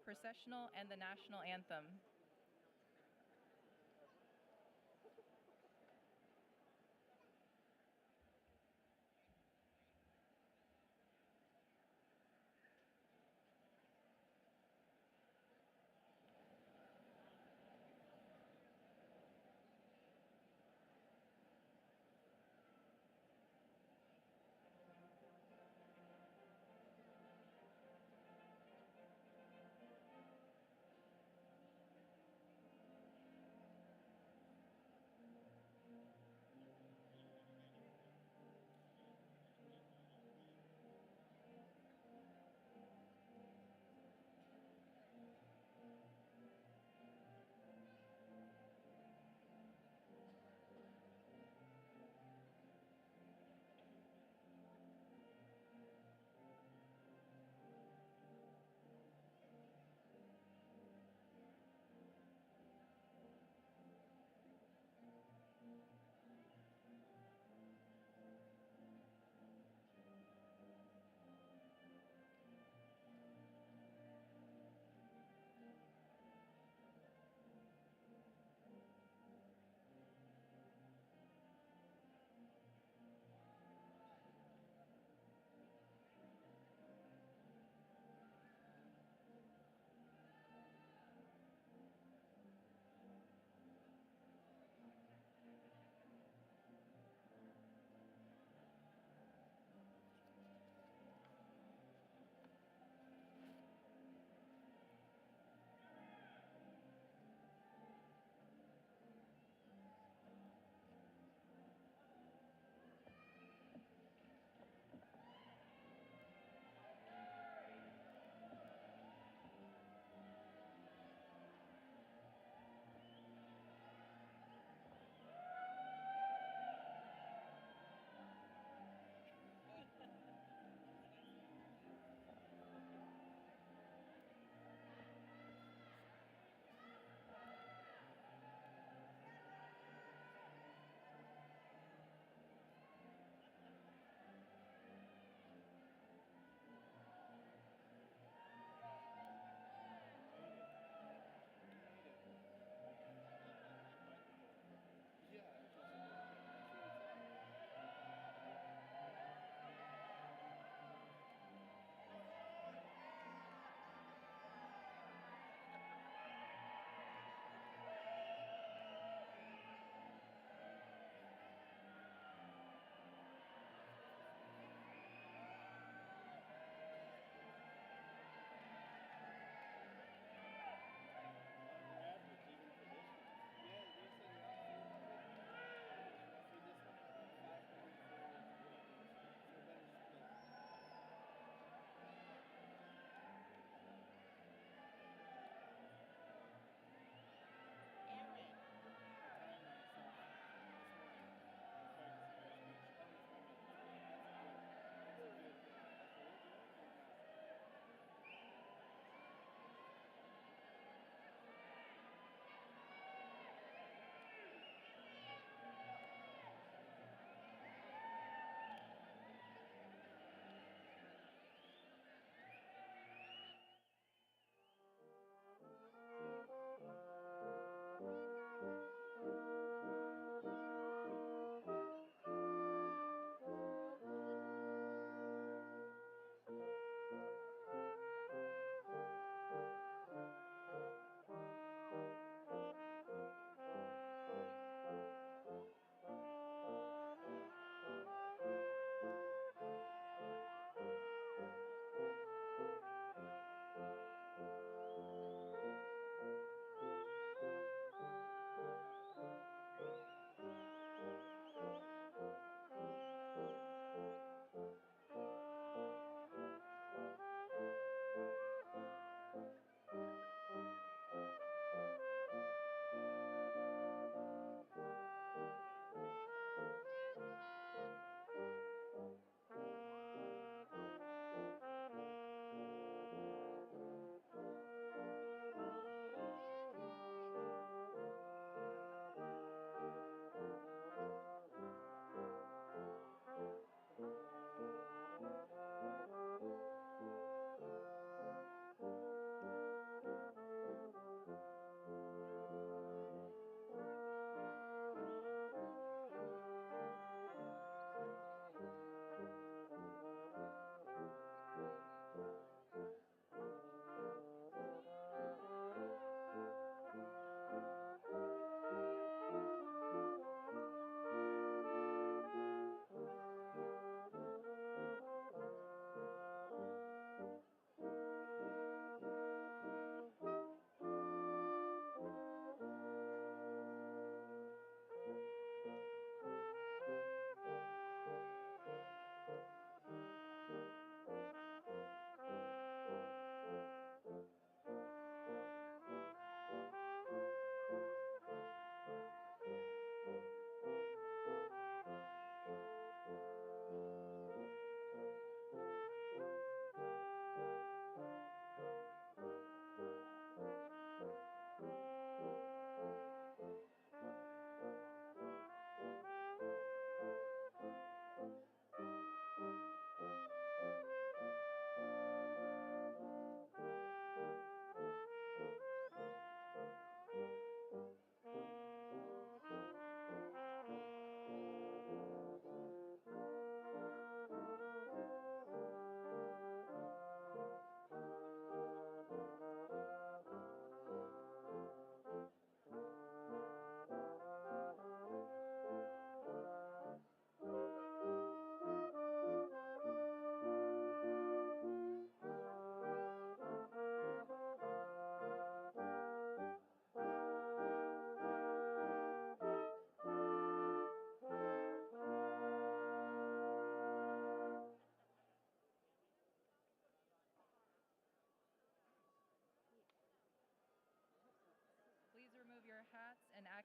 processional, and the national anthem.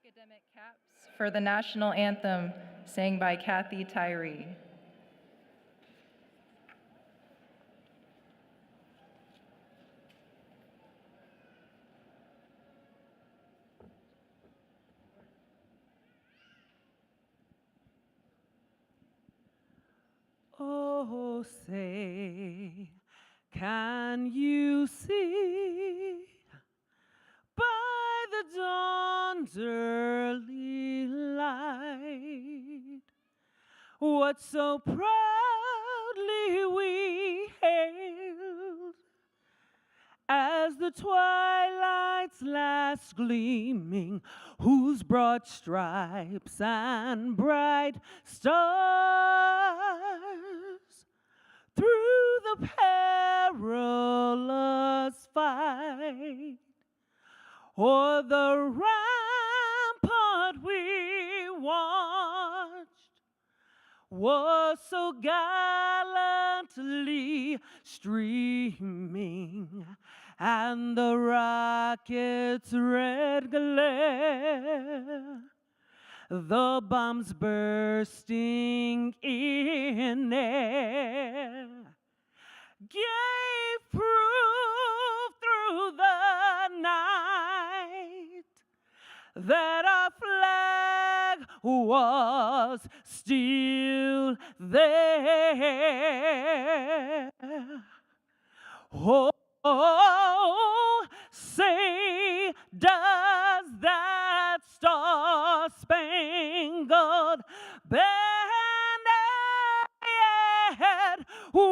Academic caps for the national anthem sang by Kathy Tyree. Oh, say, can you see by the dawn's early light what so proudly we hailed as the twilight's last gleaming, whose broad stripes and bright stars through the perilous fight o'er the rampart we watched was so gallantly streaming, and the rocket's red glare, the bombs bursting in air, gave proof through the night that our flag was still there. Oh, say, does that star-spangled banner yet wave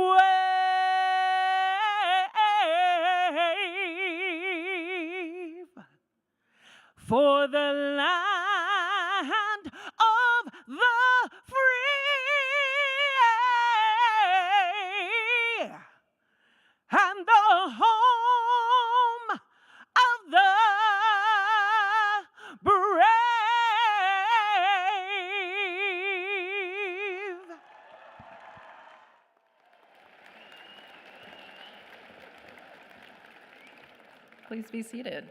for the land of the free and the home of the brave? Please be seated.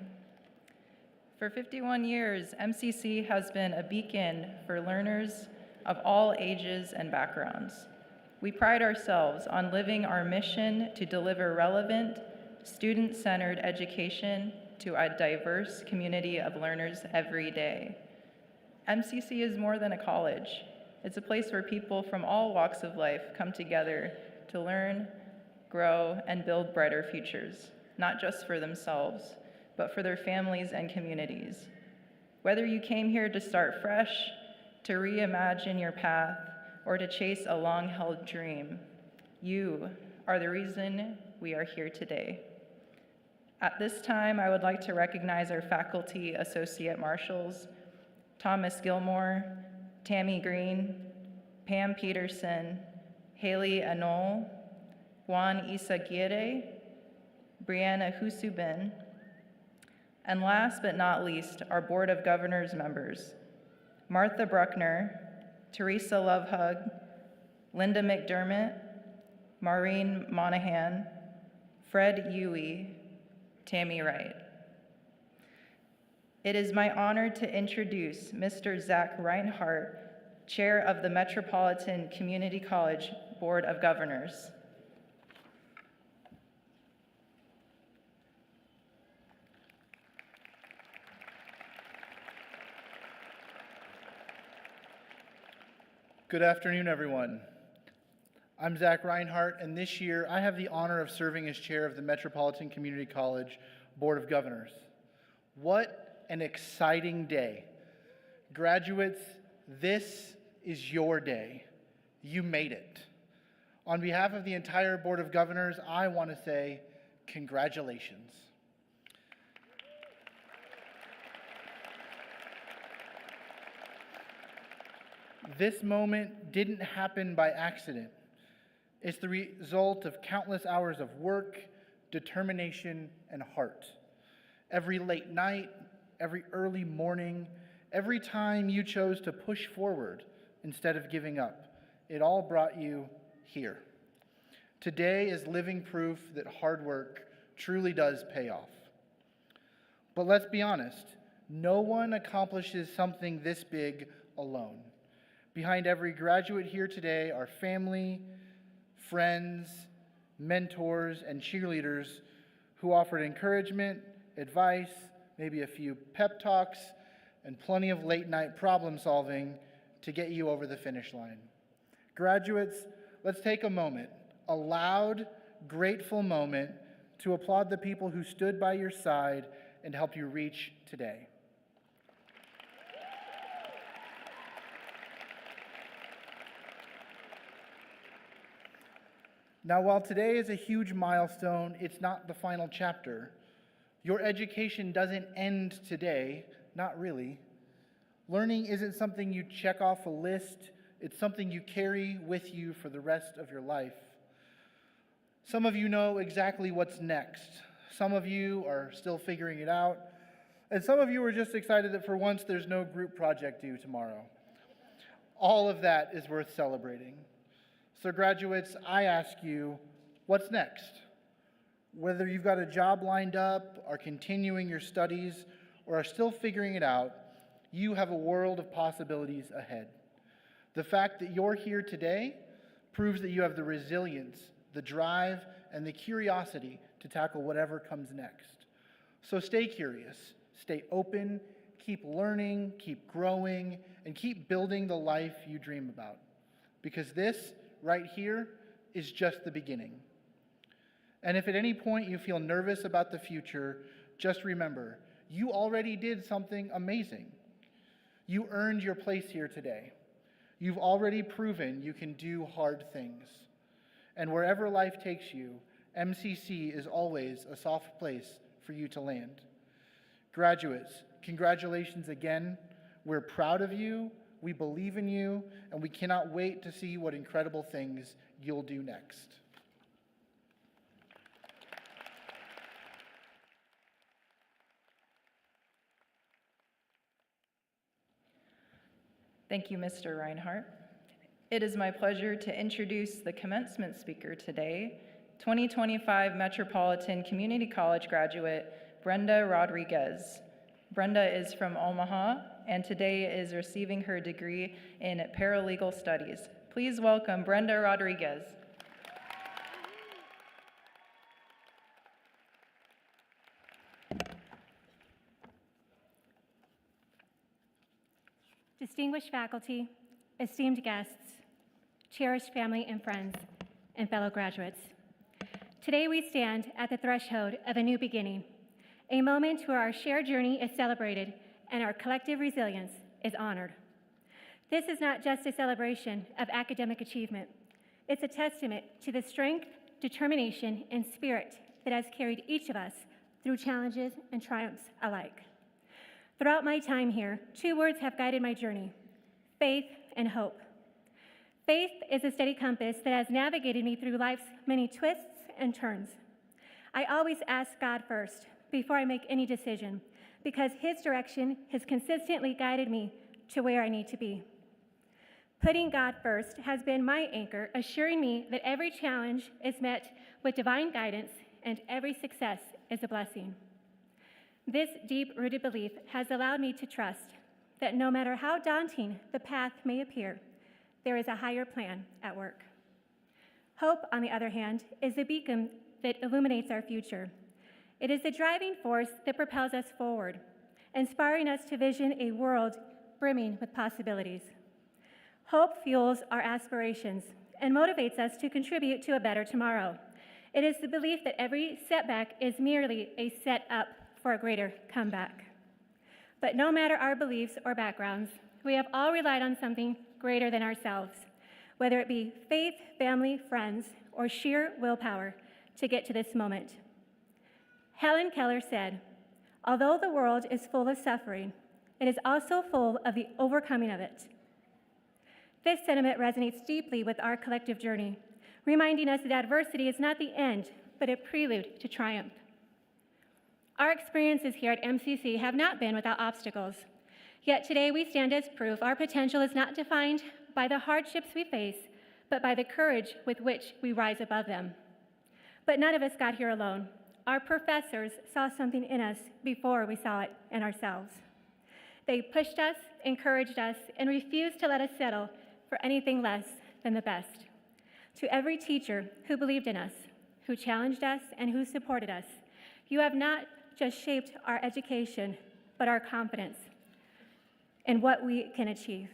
For 51 years, MCC has been a beacon for learners of all ages and backgrounds. We pride ourselves on living our mission to deliver relevant, student-centered education to a diverse community of learners every day. MCC is more than a college. It's a place where people from all walks of life come together to learn, grow, and build brighter futures, not just for themselves, but for their families and communities. Whether you came here to start fresh, to reimagine your path, or to chase a long-held dream, you are the reason we are here today. At this time, I would like to recognize our faculty associate marshals, Thomas Gilmore, Tammy Green, Pam Peterson, Haley Anol, Juan Isaguirre, Brianna Husubin, and last but not least, our Board of Governors members, Martha Bruckner, Teresa Lovehug, Linda McDermott, Maureen Monahan, Fred Huey, Tammy Wright. It is my honor to introduce Mr. Zach Reinhardt, Chair of the Metropolitan Community College Board of Governors. Good afternoon, everyone. I'm Zach Reinhardt, and this year I have the honor of serving as chair of the Metropolitan Community College Board of Governors. What an exciting day. Graduates, this is your day. You made it. On behalf of the entire Board of Governors, I want to say congratulations. This moment didn't happen by accident. It's the result of countless hours of work, determination, and heart. Every late night, every early morning, every time you chose to push forward instead of giving up, it all brought you here. Today is living proof that hard work truly does pay off. But let's be honest, No one accomplishes something this big alone. Behind every graduate here today are family, friends, mentors, and cheerleaders who offered encouragement, advice, maybe a few pep talks, and plenty of late-night problem solving to get you over the finish line. Graduates, let's take a moment, a loud, grateful moment, to applaud the people who stood by your side and helped you reach today. Now, while today is a huge milestone, it's not the final chapter. Your education doesn't end today, not really. Learning isn't something you check off a list, it's something you carry with you for the rest of your life. Some of you know exactly what's next. Some of you are still figuring it out. And some of you are just excited that for once there's no group project due tomorrow. All of that is worth celebrating. So graduates, I ask you, what's next? Whether you've got a job lined up, are continuing your studies, or are still figuring it out, you have a world of possibilities ahead. The fact that you're here today proves that you have the resilience, the drive, and the curiosity to tackle whatever comes next. So stay curious, stay open, keep learning, keep growing, and keep building the life you dream about. Because this, right here, is just the beginning. And if at any point you feel nervous about the future, just remember, you already did something amazing. You earned your place here today. You've already proven you can do hard things. And wherever life takes you, MCC is always a soft place for you to land. Graduates, congratulations again. We're proud of you, we believe in you, and we cannot wait to see what incredible things you'll do next. Thank you, Mr. Reinhardt. It is my pleasure to introduce the commencement speaker today, 2025 Metropolitan Community College graduate, Brenda Rodriguez. Brenda is from Omaha and today is receiving her degree in paralegal studies. Please welcome Brenda Rodriguez. Distinguished faculty, esteemed guests, cherished family and friends, and fellow graduates. Today we stand at the threshold of a new beginning, a moment where our shared journey is celebrated and our collective resilience is honored. This is not just a celebration of academic achievement. It's a testament to the strength, determination, and spirit that has carried each of us through challenges and triumphs alike. Throughout my time here, two words have guided my journey: faith and hope. Faith is a steady compass that has navigated me through life's many twists and turns. I always ask God first before I make any decision, because His direction has consistently guided me to where I need to be. Putting God first has been my anchor, assuring me that every challenge is met with divine guidance and every success is a blessing. This deep-rooted belief has allowed me to trust that no matter how daunting the path may appear, there is a higher plan at work. Hope, on the other hand, is the beacon that illuminates our future. It is the driving force that propels us forward, inspiring us to vision a world brimming with possibilities. Hope fuels our aspirations and motivates us to contribute to a better tomorrow. It is the belief that every setback is merely a setup for a greater comeback. But no matter our beliefs or backgrounds, we have all relied on something greater than ourselves, whether it be faith, family, friends, or sheer willpower to get to this moment. Helen Keller said, "Although the world is full of suffering, it is also full of the overcoming of it." This sentiment resonates deeply with our collective journey, reminding us that adversity is not the end, but a prelude to triumph. Our experiences here at MCC have not been without obstacles. Yet today we stand as proof our potential is not defined by the hardships we face, but by the courage with which we rise above them. But none of us got here alone. Our professors saw something in us before we saw it in ourselves. They pushed us, encouraged us, and refused to let us settle for anything less than the best. To every teacher who believed in us, who challenged us, and who supported us, you have not just shaped our education, but our confidence in what we can achieve.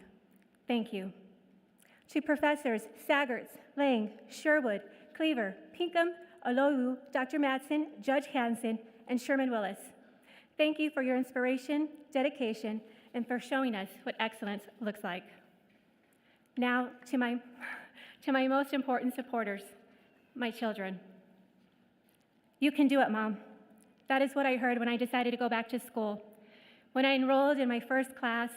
Thank you. To Professors Saggerts, Lang, Sherwood, Cleaver, Pinkham, Olowu, Dr. Madsen, Judge Hansen, and Sherman Willis, thank you for your inspiration, dedication, and for showing us what excellence looks like. Now, to my most important supporters, my children. You can do it, Mom. That is what I heard when I decided to go back to school, when I enrolled in my first class,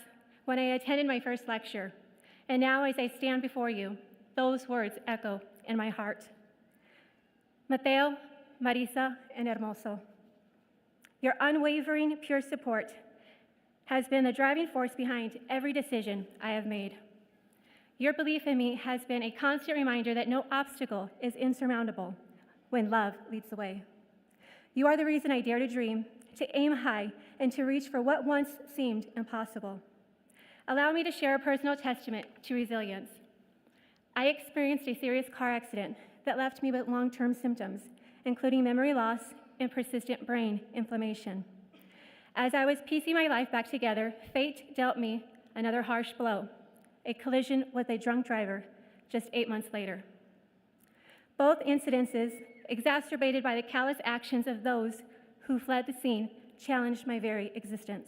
when I attended my first lecture, and now as I stand before you, those words echo in my heart. Mateo, Marisa, and Hermoso, your unwavering, pure support has been the driving force behind every decision I have made. Your belief in me has been a constant reminder that no obstacle is insurmountable when love leads the way. You are the reason I dare to dream, to aim high, and to reach for what once seemed impossible. Allow me to share a personal testament to resilience. I experienced a serious car accident that left me with long-term symptoms, including memory loss and persistent brain inflammation. As I was piecing my life back together, fate dealt me another harsh blow, a collision with a drunk driver just 8 months later. Both incidences, exacerbated by the callous actions of those who fled the scene, challenged my very existence.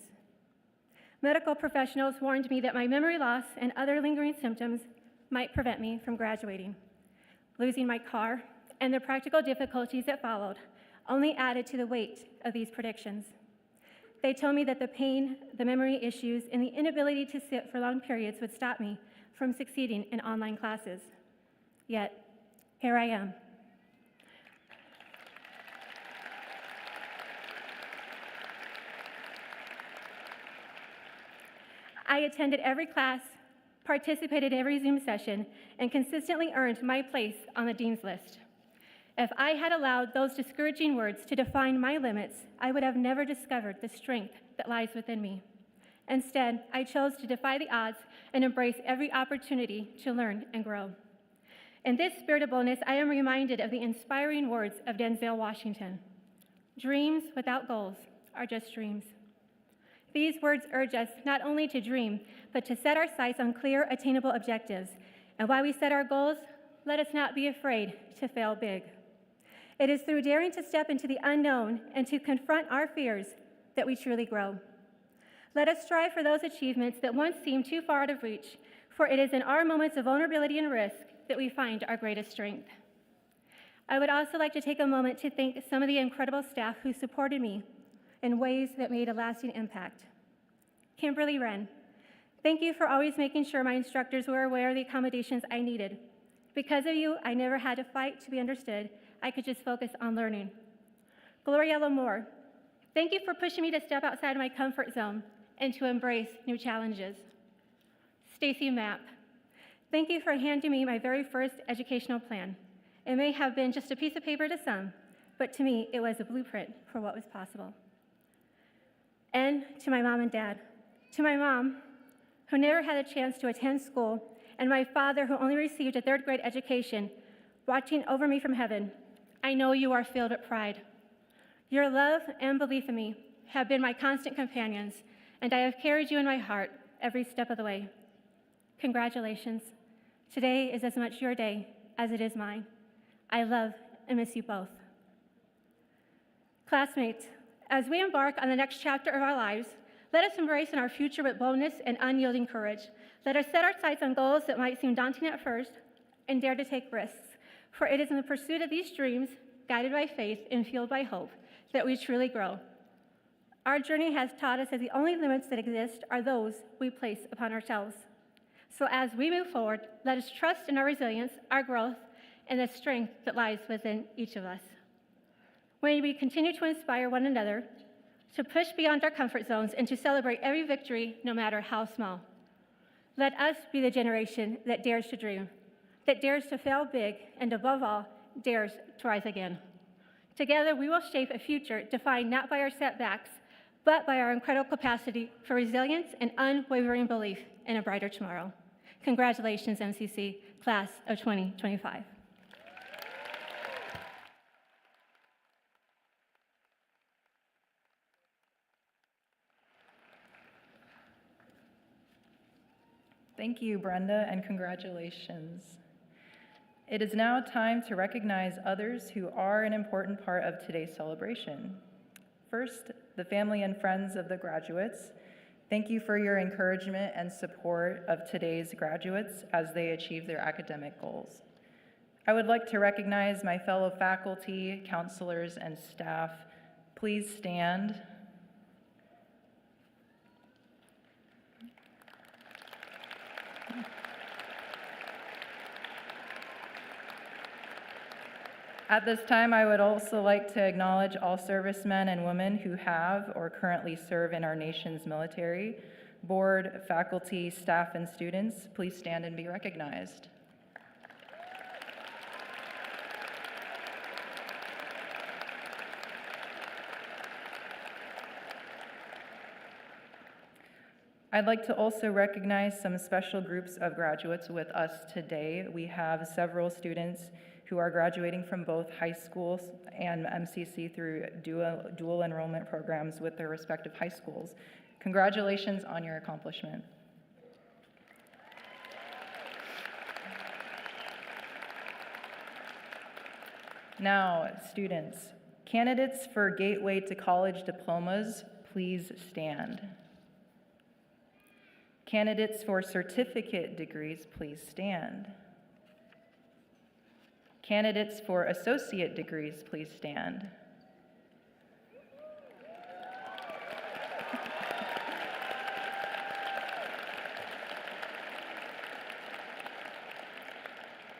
Medical professionals warned me that my memory loss and other lingering symptoms might prevent me from graduating. Losing my car and the practical difficulties that followed only added to the weight of these predictions. They told me that the pain, the memory issues, and the inability to sit for long periods would stop me from succeeding in online classes. Yet, here I am. I attended every class, participated in every Zoom session, and consistently earned my place on the dean's list. If I had allowed those discouraging words to define my limits, I would have never discovered the strength that lies within me. Instead, I chose to defy the odds and embrace every opportunity to learn and grow. In this spirit of boldness, I am reminded of the inspiring words of Denzel Washington. Dreams without goals are just dreams. These words urge us not only to dream, but to set our sights on clear, attainable objectives. And while we set our goals, let us not be afraid to fail big. It is through daring to step into the unknown and to confront our fears that we truly grow. Let us strive for those achievements that once seemed too far out of reach, for it is in our moments of vulnerability and risk that we find our greatest strength. I would also like to take a moment to thank some of the incredible staff who supported me in ways that made a lasting impact. Kimberly Wren, thank you for always making sure my instructors were aware of the accommodations I needed. Because of you, I never had to fight to be understood. I could just focus on learning. Gloria Lamore, thank you for pushing me to step outside my comfort zone and to embrace new challenges. Stacy Mapp, thank you for handing me my very first educational plan. It may have been just a piece of paper to some, but to me, it was a blueprint for what was possible. And to my mom and dad. To my mom, who never had a chance to attend school, and my father, who only received a third grade education, watching over me from heaven, I know you are filled with pride. Your love and belief in me have been my constant companions, and I have carried you in my heart every step of the way. Congratulations. Today is as much your day as it is mine. I love and miss you both. Classmates, as we embark on the next chapter of our lives, let us embrace in our future with boldness and unyielding courage. Let us set our sights on goals that might seem daunting at first and dare to take risks. For it is in the pursuit of these dreams, guided by faith and fueled by hope, that we truly grow. Our journey has taught us that the only limits that exist are those we place upon ourselves. So as we move forward, let us trust in our resilience, our growth, and the strength that lies within each of us. May we continue to inspire one another, to push beyond our comfort zones, and to celebrate every victory, no matter how small. Let us be the generation that dares to dream, that dares to fail big, and above all, dares to rise again. Together, we will shape a future defined not by our setbacks, but by our incredible capacity for resilience and unwavering belief in a brighter tomorrow. Congratulations, MCC, class of 2025. Thank you, Brenda, and congratulations. It is now time to recognize others who are an important part of today's celebration. First, the family and friends of the graduates. Thank you for your encouragement and support of today's graduates as they achieve their academic goals. I would like to recognize my fellow faculty, counselors, and staff. Please stand. At this time, I would also like to acknowledge all servicemen and women who have or currently serve in our nation's military. Board, faculty, staff, and students, please stand and be recognized. I'd like to also recognize some special groups of graduates with us today. We have several students who are graduating from both high schools and MCC through dual enrollment programs with their respective high schools. Congratulations on your accomplishment. Now, students, candidates for Gateway to College diplomas, please stand. Candidates for certificate degrees, please stand. Candidates for associate degrees, please stand.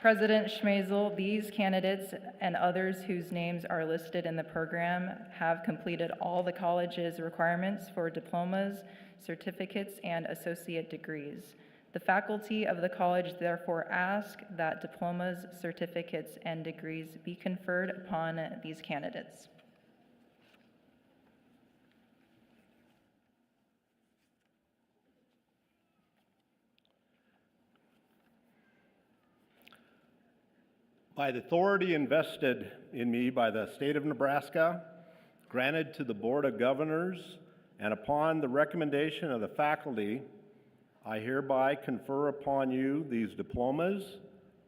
President Schmazel, these candidates and others whose names are listed in the program have completed all the college's requirements for diplomas, certificates, and associate degrees. The faculty of the college therefore ask that diplomas, certificates, and degrees be conferred upon these candidates. By the authority invested in me by the state of Nebraska, granted to the Board of Governors, and upon the recommendation of the faculty, I hereby confer upon you these diplomas,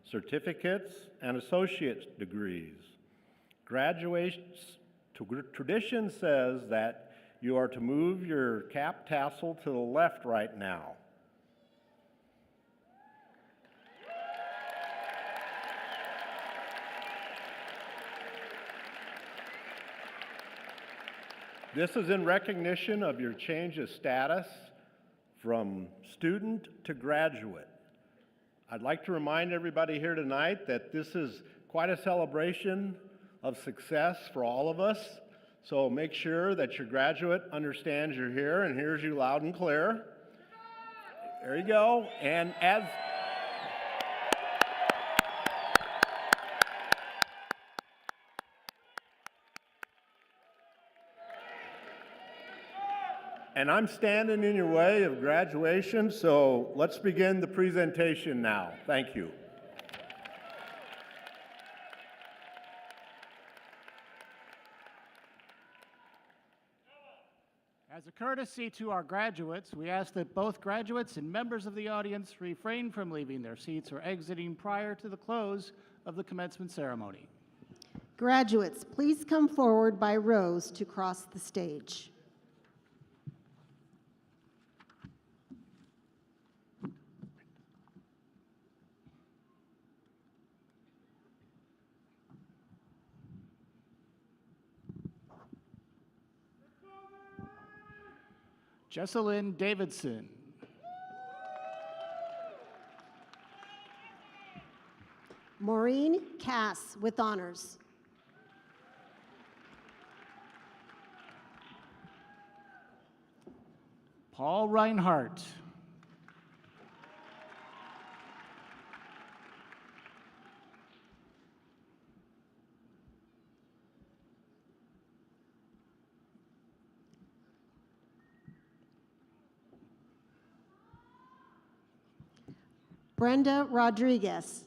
certificates, and associate degrees. Tradition says that you are to move your cap tassel to the left right now. This is in recognition of your change of status from student to graduate. I'd like to remind everybody here tonight that this is quite a celebration of success for all of us. So make sure that your graduate understands you're here and hears you loud and clear. There you go. And I'm standing in your way of graduation, so let's begin the presentation now. Thank you. As a courtesy to our graduates, we ask that both graduates and members of the audience refrain from leaving their seats or exiting prior to the close of the commencement ceremony. Graduates, please come forward by rows to cross the stage. Jesselyn Davidson. Maureen Cass with honors. Paul Reinhardt. Brenda Rodriguez.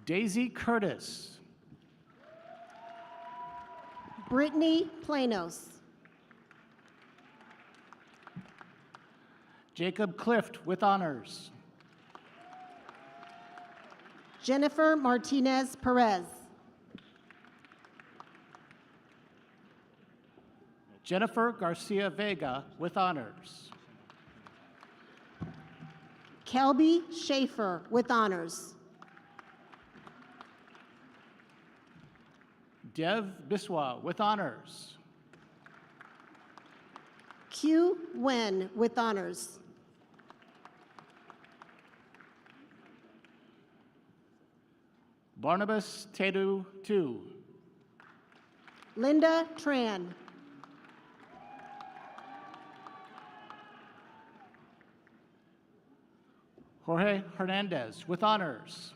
Daisy Curtis. Brittany Planos. Jacob Clift with honors. Jennifer Martinez Perez. Jennifer Garcia Vega with honors. Kelby Schaefer with honors. Dev Biswa with honors. Q Wen with honors. Barnabas Tedu Tu. Linda Tran. Jorge Hernandez with honors.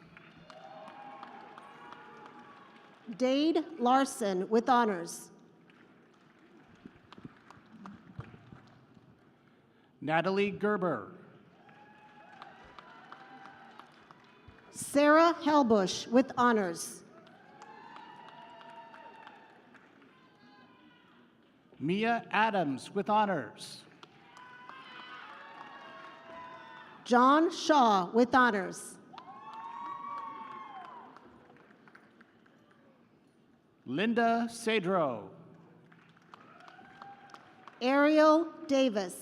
Dade Larson with honors. Natalie Gerber. Sarah Helbush with honors. Mia Adams with honors. John Shaw with honors. Linda Cedro. Ariel Davis.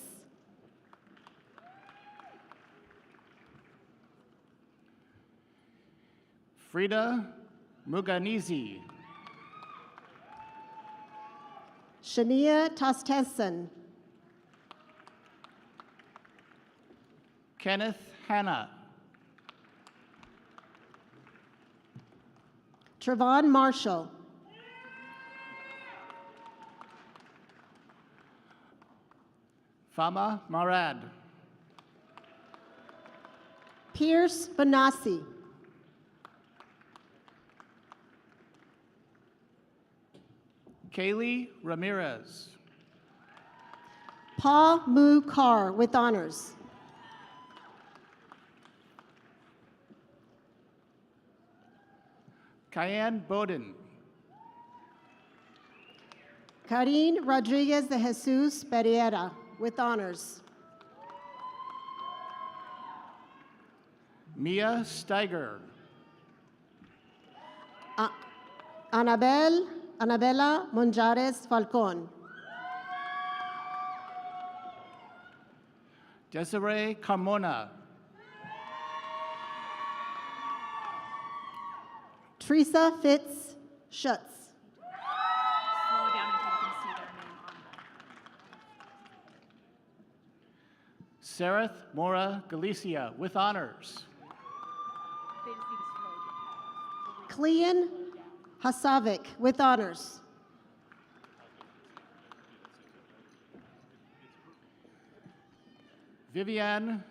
Frida Muganizi. Shania Tostessen. Kenneth Hanna. Trevon Marshall. Fama Marad. Pierce Benassi. Kaylee Ramirez. Paul Mu Carr with honors. Cayenne Bowden. Karine Rodriguez de Jesus Pereira with honors. Mia Steiger. Anabella Monjares Falcon. Desiree Carmona. Teresa Fitz Schutz. Slow down until you can see their name on Sareth Mora Galicia with honors. They just need to slow down. Clean Hasavik with honors. Vivian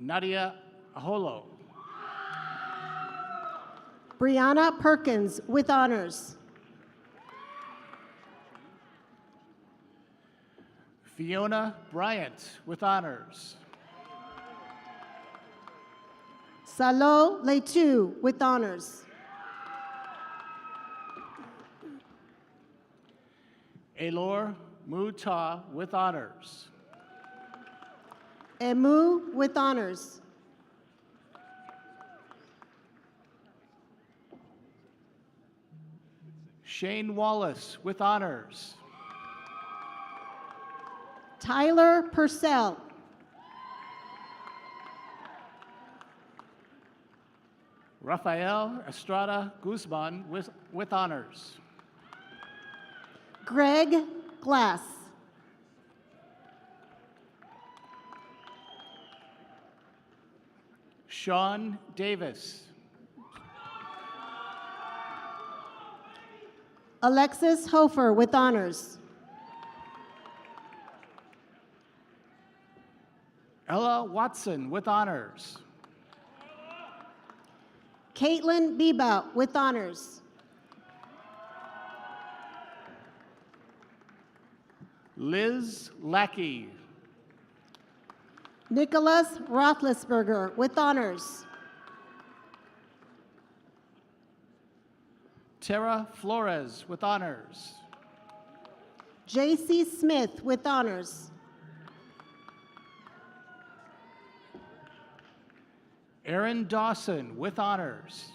Nadia Aholo. Brianna Perkins with honors. Fiona Bryant with honors. Salo Leitu with honors. Elor Muta with honors. Emu with honors. Shane Wallace with honors. Tyler Purcell. Rafael Estrada Guzman with honors. Greg Glass. Sean Davis. Alexis Hofer with honors. Ella Watson with honors. Caitlin Bebout with honors. Liz Lackey. Nicholas Roethlisberger with honors. Tara Flores with honors. J.C. Smith with honors. Aaron Dawson with honors.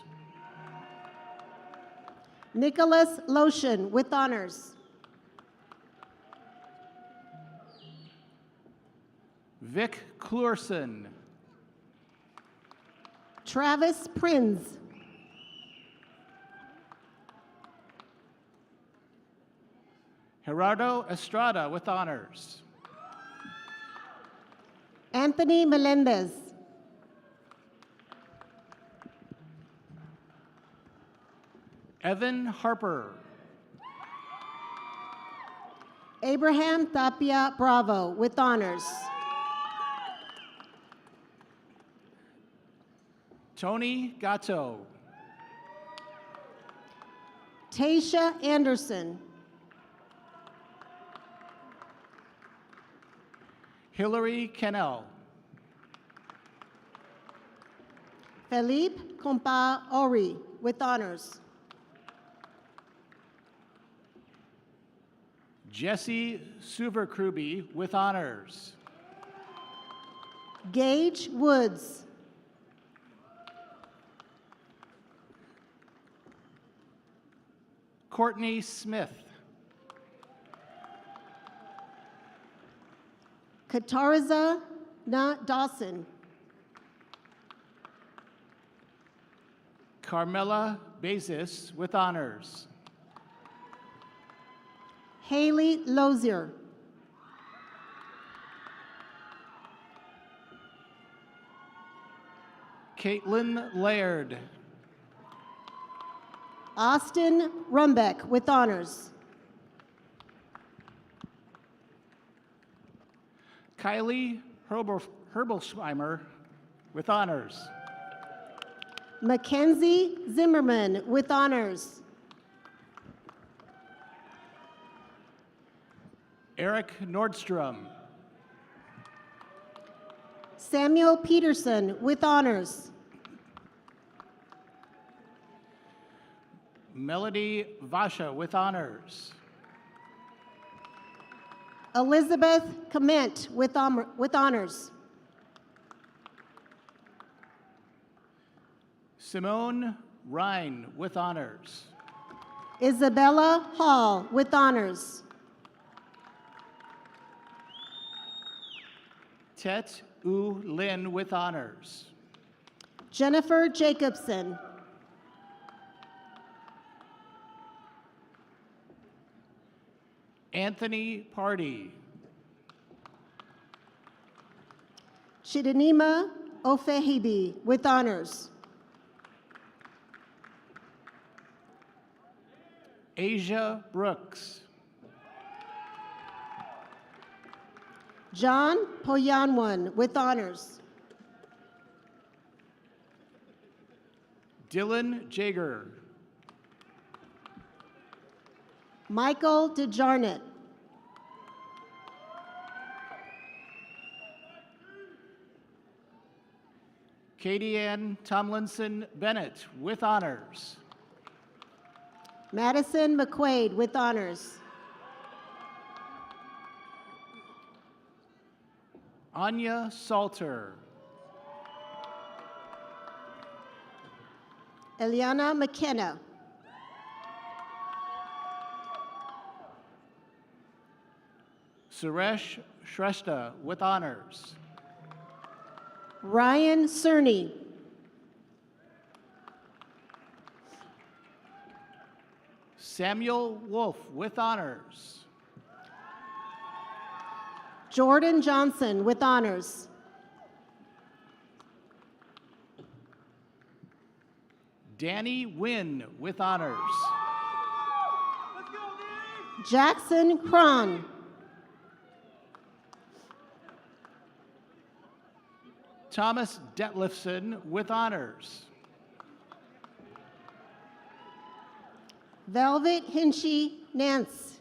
Nicholas Lotion with honors. Vic Clurson. Travis Prinz. Gerardo Estrada with honors. Anthony Melendez. Evan Harper. Abraham Tapia Bravo with honors. Tony Gatto. Tasha Anderson. Hillary Kennell. Felipe Compa Ori with honors. Jesse Suverkruby with honors. Gage Woods. Courtney Smith. Katarza Dawson. Carmela Bezis with honors. Haley Lozier. Caitlin Laird. Austin Rumbeck with honors. Kylie Herbelschweimer with honors. Mackenzie Zimmerman with honors. Eric Nordstrom. Samuel Peterson with honors. Melody Vasha with honors. Elizabeth Comment with honors. Simone Rhine with honors. Isabella Hall with honors. Tet U Lin with honors. Jennifer Jacobson. Anthony Party. Chidinima Ofehibi with honors. Asia Brooks. John Poyanwan with honors. Dylan Jager. Michael DeJarnett. Katie Ann Tomlinson Bennett with honors. Madison McQuaid with honors. Anya Salter. Eliana McKenna. Suresh Shrestha with honors. Ryan Cerny. Samuel Wolf with honors. Jordan Johnson with honors. Danny Wynn with honors. Jackson Cron. Thomas Detlefson with honors. Velvet Hinchy Nance.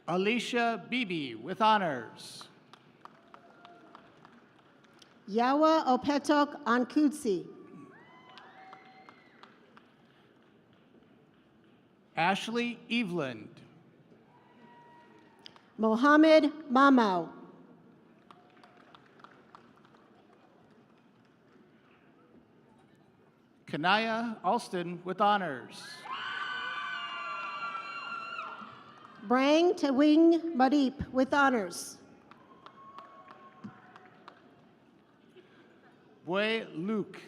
Alicia Beebe with honors. Yawa Opetok Ankudsi. Ashley Eveland. Mohammed Mamau. Kanaya Alston with honors. Brang Tewing Marip with honors. Bue Luke.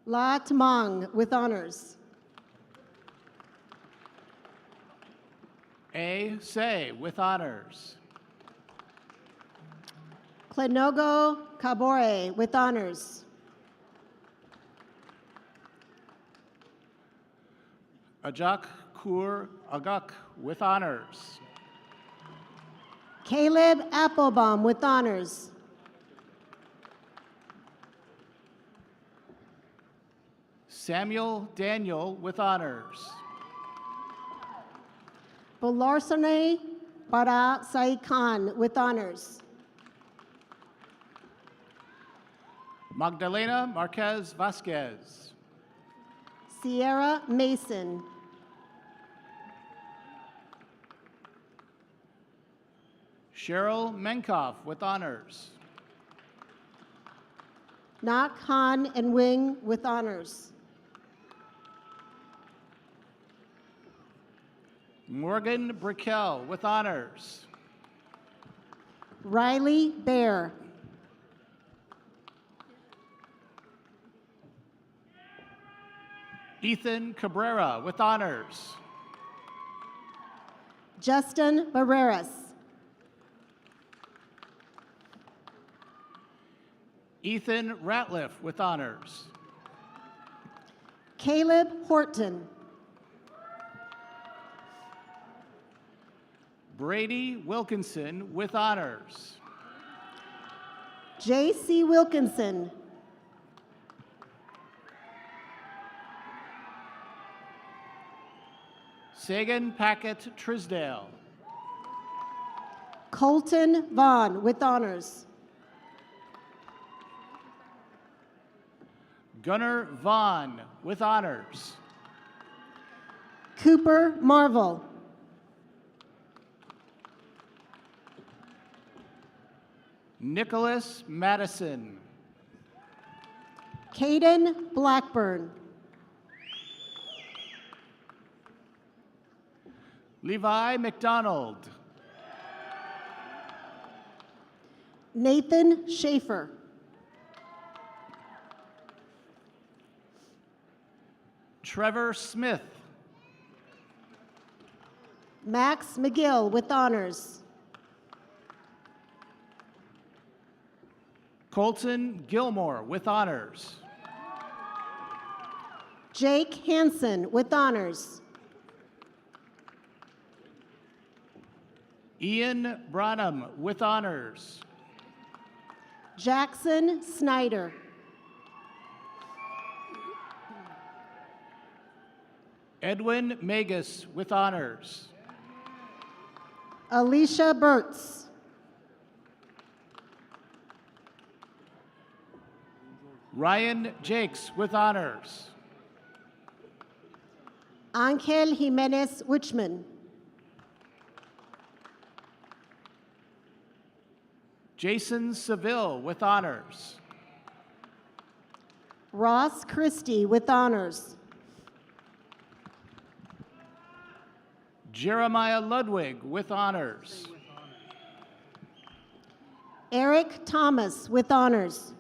La Tamang with honors. A. Say with honors. Klenogo Kabore with honors. Ajak Kur Agak with honors. Caleb Applebaum with honors. Samuel Daniel with honors. Bolarsane Bara Sai Khan with honors. Magdalena Marquez Vasquez. Sierra Mason. Cheryl Menkoff with honors. Nak Han and Wing with honors. Morgan Brickell with honors. Riley Bear. Ethan Cabrera with honors. Justin Barreras. Ethan Ratliff with honors. Caleb Horton. Brady Wilkinson with honors. J.C. Wilkinson. Sagan Packett Trisdale. Colton Vaughn with honors. Gunnar Vaughn with honors. Cooper Marvel. Nicholas Madison. Caden Blackburn. Levi McDonald. Nathan Schaefer. Trevor Smith. Max McGill with honors. Colton Gilmore with honors. Jake Hansen with honors. Ian Branham with honors. Jackson Snyder. Edwin Magus with honors. Alicia Burtz. Ryan Jakes with honors. Angel Jimenez Wichman. Jason Seville with honors. Ross Christie with honors. Jeremiah Ludwig with honors. Eric Thomas with honors.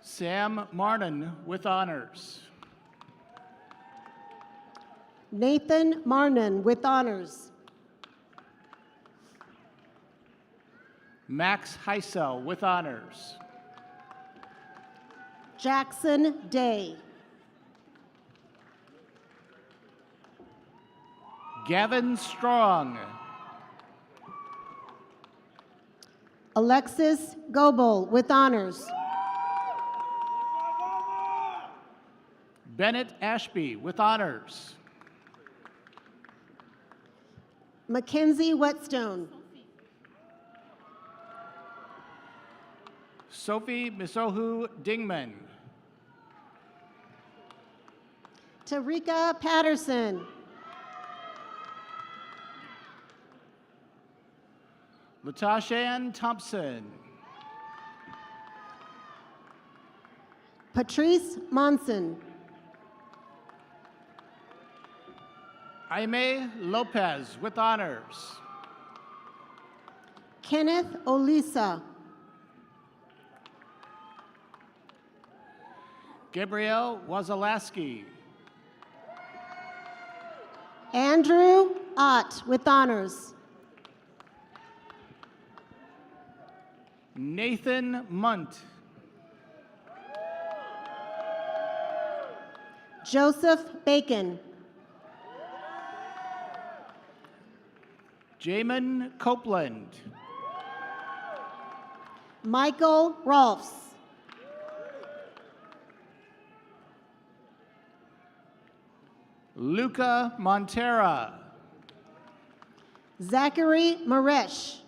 Sam Marnin with honors. Nathan Marnin with honors. Max Heisel with honors. Jackson Day. Gavin Strong. Alexis Goebel with honors. Bennett Ashby with honors. Mackenzie Whetstone. Sophie Misohu Dingman. Tarika Patterson. Latashan Thompson. Patrice Monson. Aime Lopez with honors. Kenneth Olisa. Gabrielle Wazalaski. Andrew Ott with honors. Nathan Munt. Joseph Bacon. Jamin Copeland. Michael Rolfs. Luca Montera. Zachary Maresh.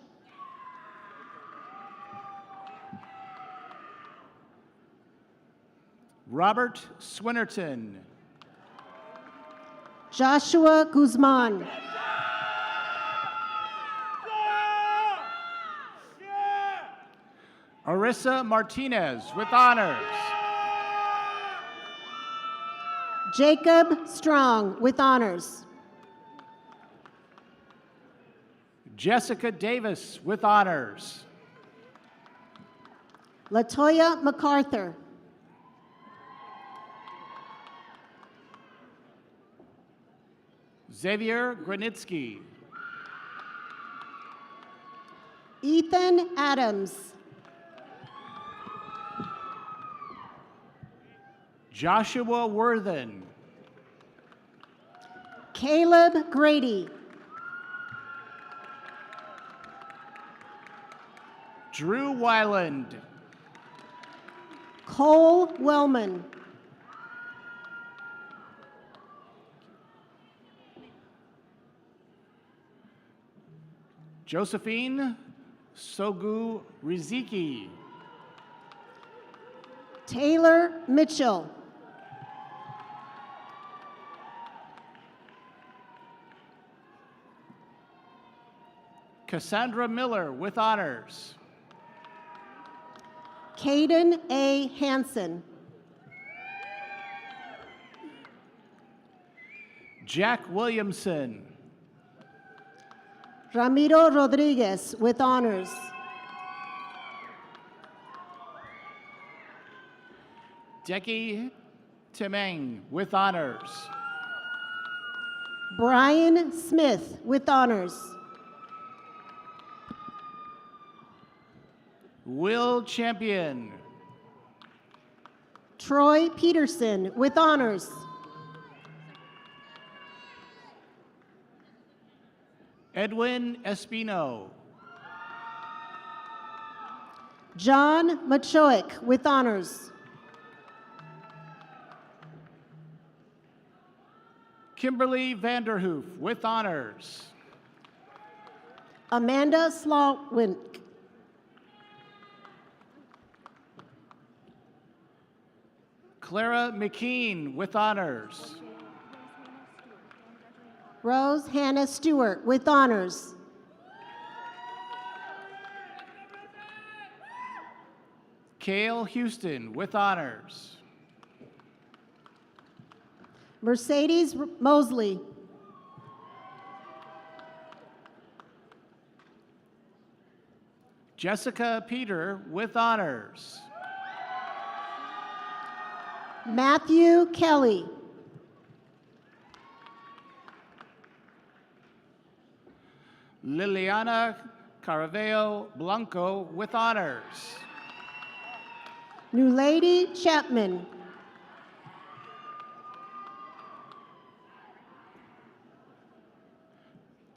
Robert Swinnerton. Joshua Guzman. Arissa Martinez with honors. Jacob Strong with honors. Jessica Davis with honors. Latoya MacArthur. Xavier Granitsky. Ethan Adams. Joshua Worthen. Caleb Grady. Drew Weiland. Cole Wellman. Josephine Sogu Riziki. Taylor Mitchell. Cassandra Miller with honors. Caden A. Hansen. Jack Williamson. Ramiro Rodriguez with honors. Deki Temeng with honors. Brian Smith with honors. Will Champion. Troy Peterson with honors. Edwin Espino. John Machoic with honors. Kimberly Vanderhoof with honors. Amanda Slawink. Clara McKean with honors. Rose Hannah Stewart with honors. Cale Houston with honors. Mercedes Mosley. Jessica Peter with honors. Matthew Kelly. Liliana Caraveo Blanco with honors. New Lady Chapman.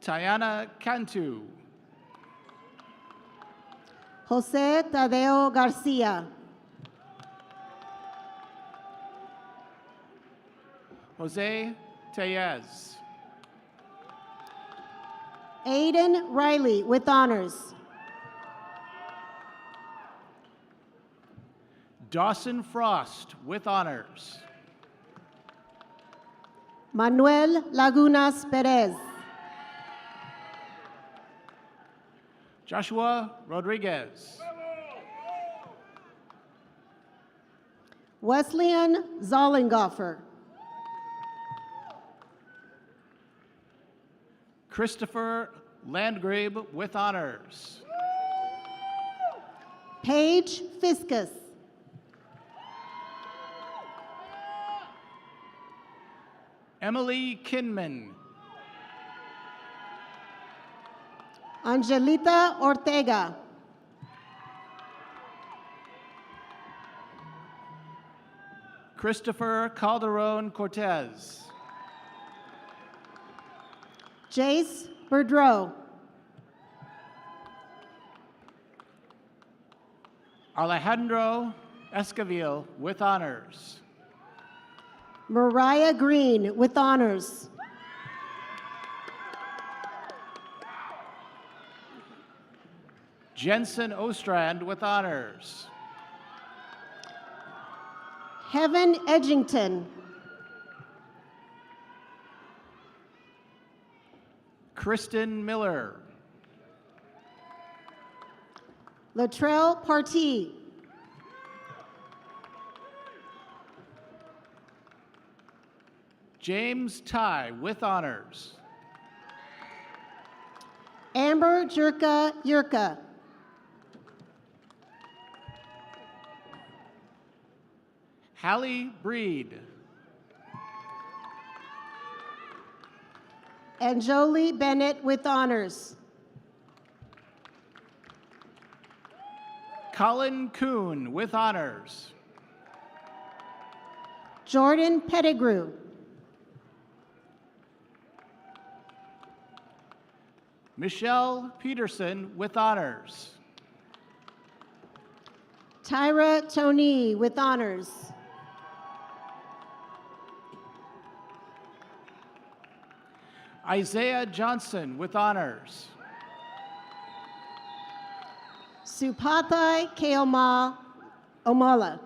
Tiana Cantu. Jose Tadeo Garcia. Jose Tellez. Aiden Riley with honors. Dawson Frost with honors. Manuel Lagunas Perez. Joshua Rodriguez. Wesleyan Zollengoffer. Christopher Landgrabe with honors. Paige Fiscus. Emily Kinman. Angelita Ortega. Christopher Calderon Cortez. Jace Berdreau. Alejandro Esquivel with honors. Mariah Green with honors. Jensen Ostrand with honors. Heaven Edgington. Kristen Miller. Latrell Partee. James Ty with honors. Amber Jurka Yurka. Hallie Breed. And Jolie Bennett with honors. Colin Kuhn with honors. Jordan Pettigrew. Michelle Peterson with honors. Tyra Tony with honors. Isaiah Johnson with honors. Supathai Keoma Omala.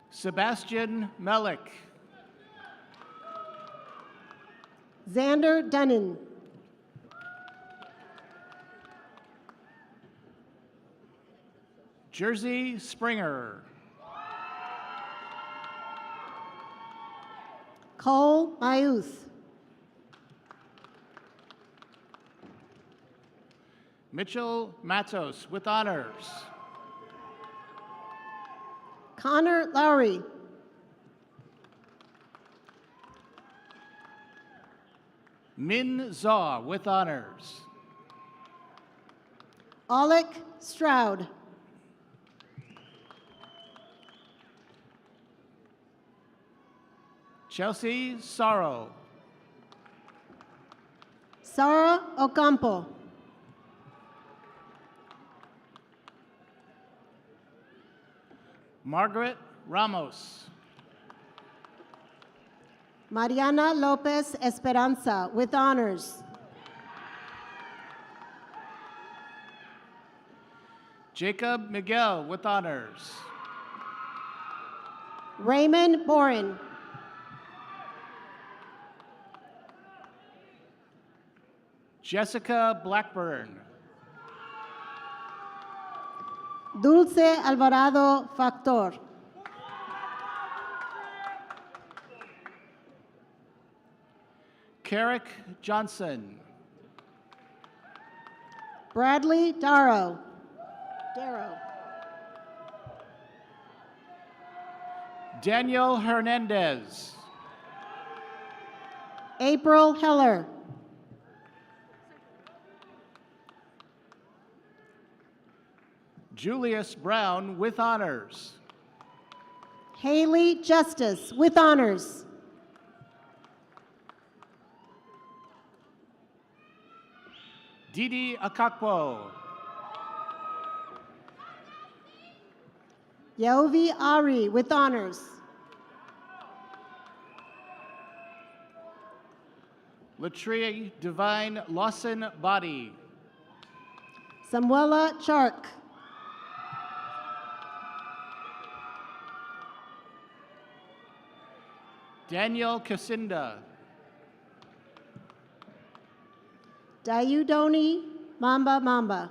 Sebastian Melick. Xander Dunnan. Jersey Springer. Cole Mayuth. Mitchell Matos with honors. Connor Lowry. Min Zaw with honors. Alec Stroud. Chelsea Sorrow. Sara Ocampo. Margaret Ramos. Mariana Lopez Esperanza with honors. Jacob Miguel with honors. Raymond Boren. Jessica Blackburn. Dulce Alvarado Factor. Carrick Johnson. Bradley Darrow. Daniel Hernandez. April Heller. Julius Brown with honors. Haley Justice with honors. Didi Akakpo. Yeovi Ari with honors. Latria Divine Lawson Body. Samuela Chark. Daniel Casinda. Dayudoni Mamba Mamba.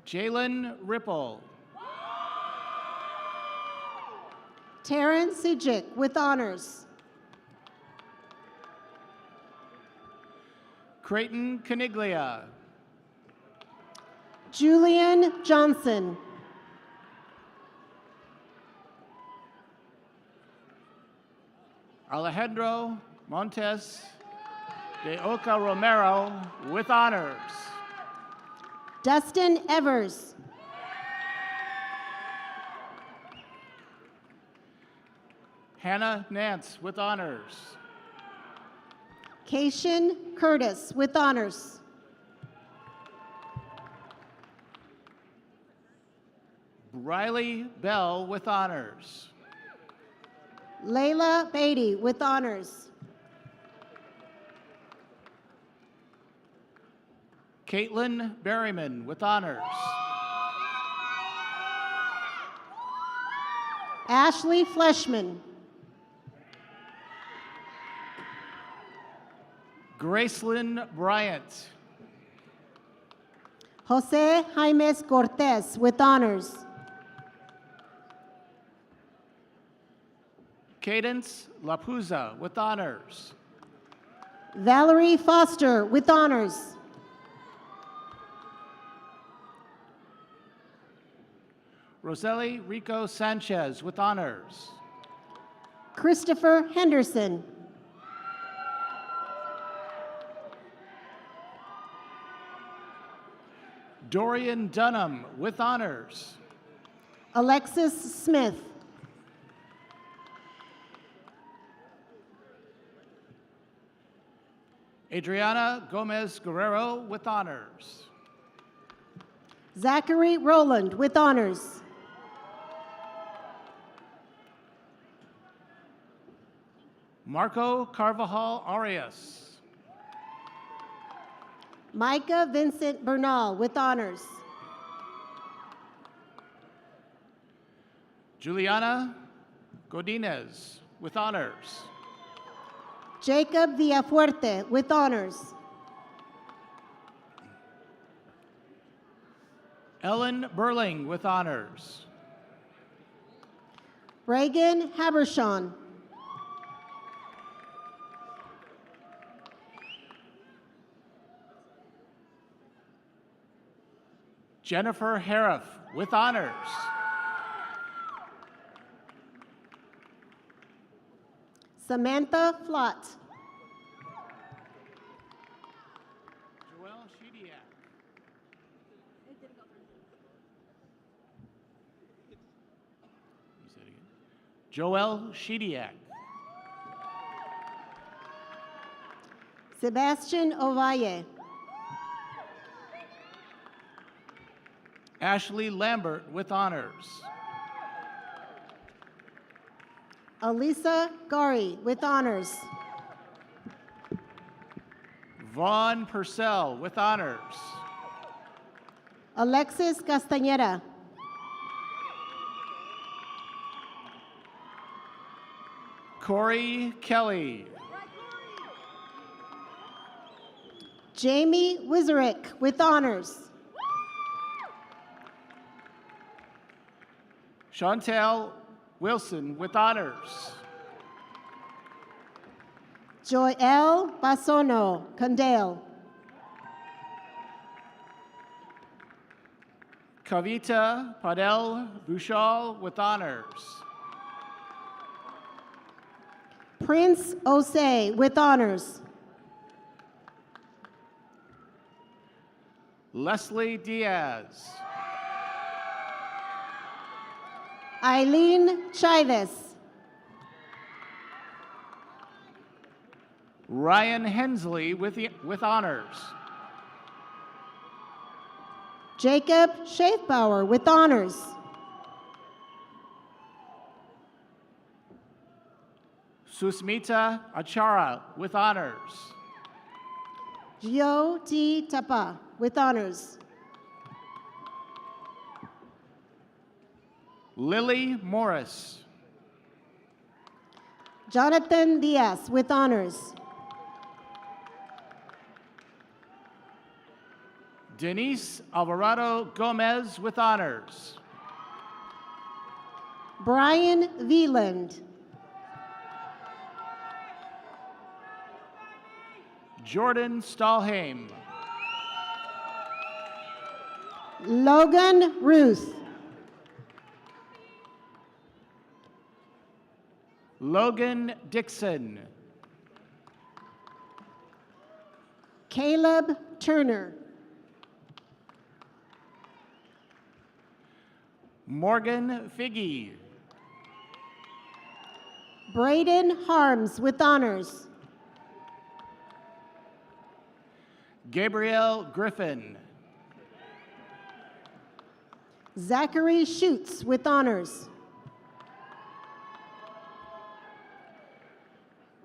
Jalen Ripple. Taryn Sijik with honors. Creighton Caniglia. Julian Johnson. Alejandro Montes de Oca Romero with honors. Dustin Evers. Hannah Nance with honors. Kaishan Curtis with honors. Riley Bell with honors. Layla Beatty with honors. Caitlin Berryman with honors. Ashley Fleshman. Gracelyn Bryant. Jose Jaimes Cortez with honors. Cadence Lapuza with honors. Valerie Foster with honors. Roseli Rico Sanchez with honors. Christopher Henderson. Dorian Dunham with honors. Alexis Smith. Adriana Gomez Guerrero with honors. Zachary Rowland with honors. Marco Carvajal Arias. Micah Vincent Bernal with honors. Juliana Godinez with honors. Jacob Villafuerte with honors. Ellen Burling with honors. Reagan Habershon. Jennifer Hariff with honors. Samantha Flott. Joelle Shediak. You say it again. Joelle Shediak. Sebastian Ovalle. Ashley Lambert with honors. Alisa Gari with honors. Vaughn Purcell with honors. Alexis Castañeda. Corey Kelly. Jamie Wizarick with honors. Chantel Wilson with honors. Joel Basono Condale. Kavita Padel Bouchal with honors. Prince Osei with honors. Leslie Diaz. Eileen Chives. Ryan Hensley with honors. Jacob Schaefbauer with honors. Susmita Achara with honors. Gio T. Tapa with honors. Lily Morris. Jonathan Diaz with honors. Denise Alvarado Gomez with honors. Brian Veland. Jordan Stahlheim. Logan Ruth. Logan Dixon. Caleb Turner. Morgan Figgy. Braden Harms with honors. Gabrielle Griffin. Zachary Schutz with honors.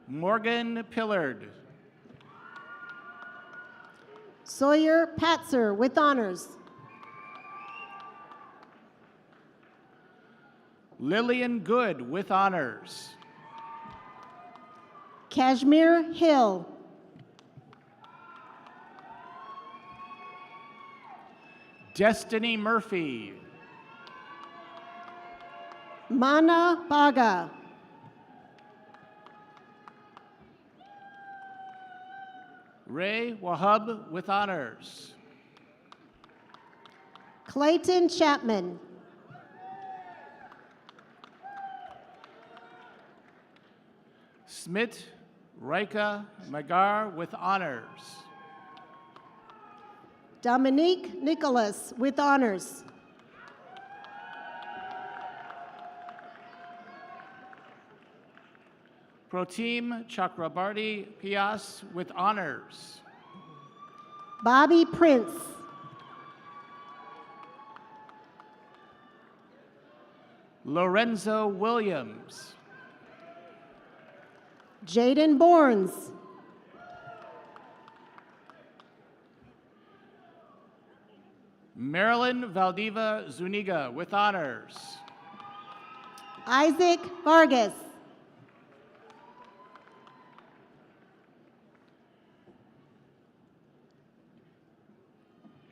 Morgan Pillard. Sawyer Patzer with honors. Lillian Good with honors. Kashmir Hill. Destiny Murphy. Mana Baga. Ray Wahub with honors. Clayton Chapman. Smit Rika Magar with honors. Dominique Nicholas with honors. Proteam Chakrabarti Pias with honors. Bobby Prince. Lorenzo Williams. Jaden Bournes. Marilyn Valdiva Zuniga with honors. Isaac Vargas.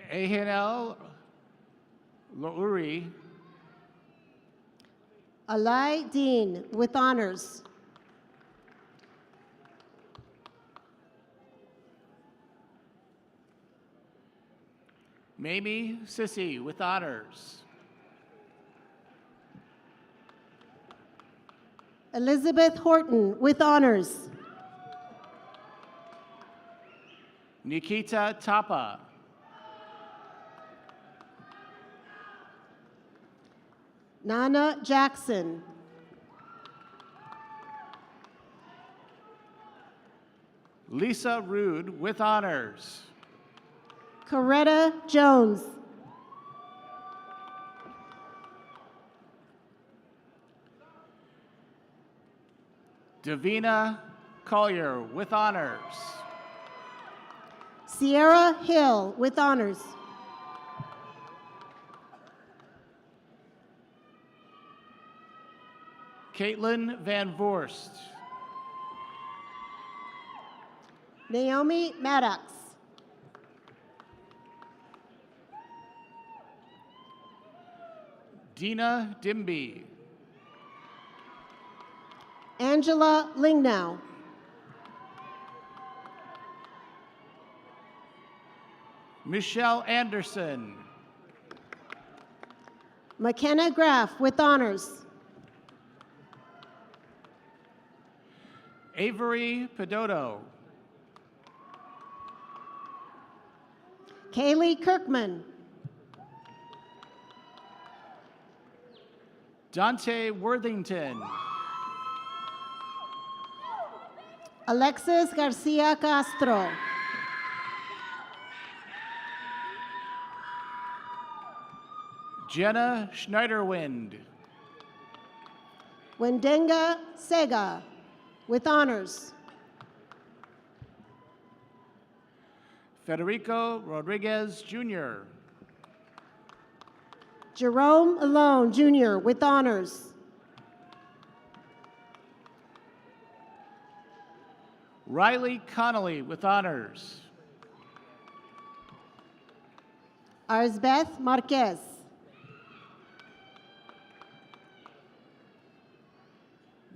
Ehenel Louri. Alai Dean with honors. Mamie Sissy with honors. Elizabeth Horton with honors. Nikita Tapa. Nana Jackson. Lisa Rude with honors. Coretta Jones. Davina Collier with honors. Sierra Hill with honors. Caitlin Van Voorst. Naomi Maddox. Dina Dimby. Angela Lingnow. Michelle Anderson. McKenna Graff with honors. Avery Pedoto. Kaylee Kirkman. Dante Worthington. Alexis Garcia Castro. Jenna Schneiderwind. Wendenga Sega, with honors. Federico Rodriguez Jr. Jerome Alone, Jr., with honors. Riley Connolly with honors. Arsbeth Marquez.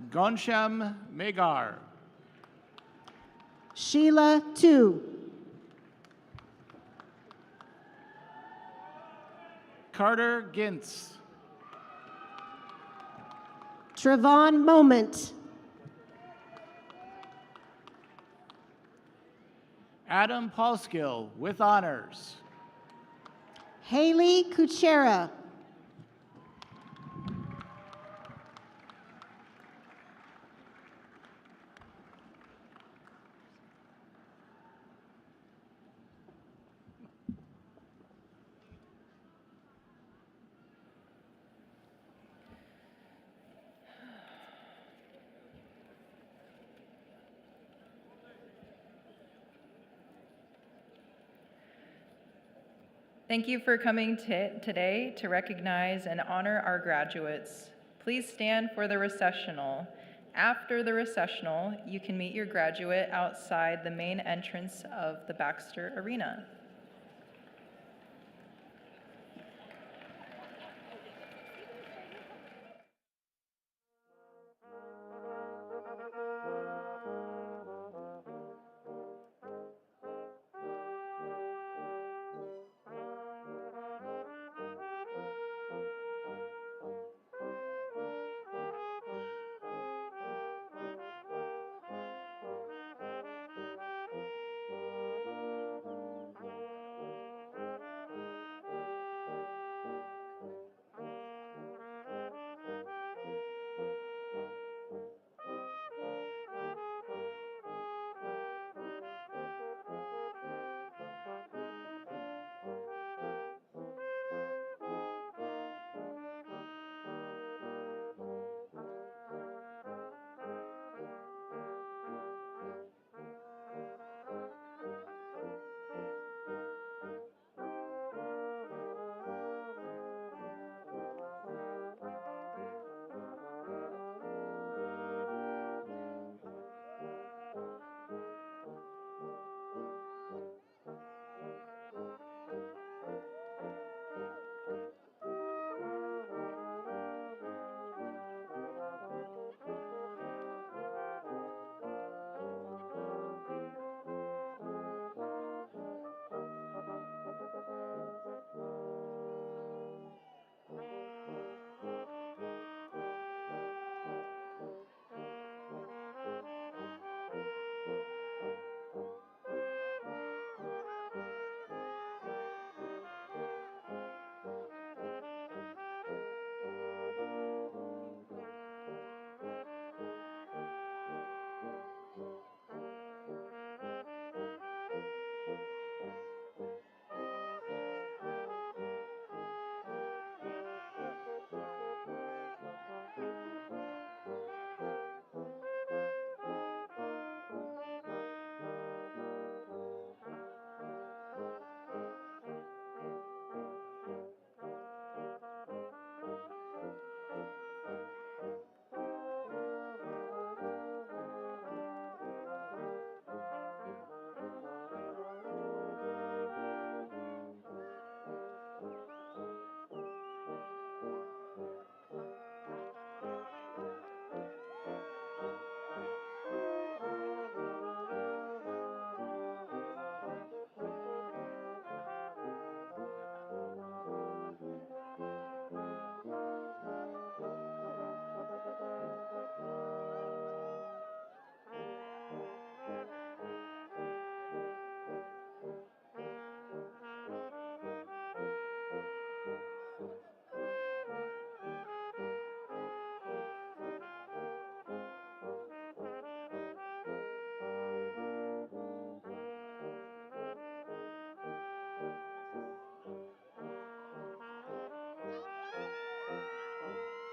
Gonsham Megar. Sheila Tu. Carter Gintz. Trevon Moment. Adam Paulskill with honors. Haley Kuchera. Thank you for coming today to recognize and honor our graduates. Please stand for the recessional. After the recessional, you can meet your graduate outside the main entrance of the Baxter Arena.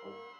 Thank you.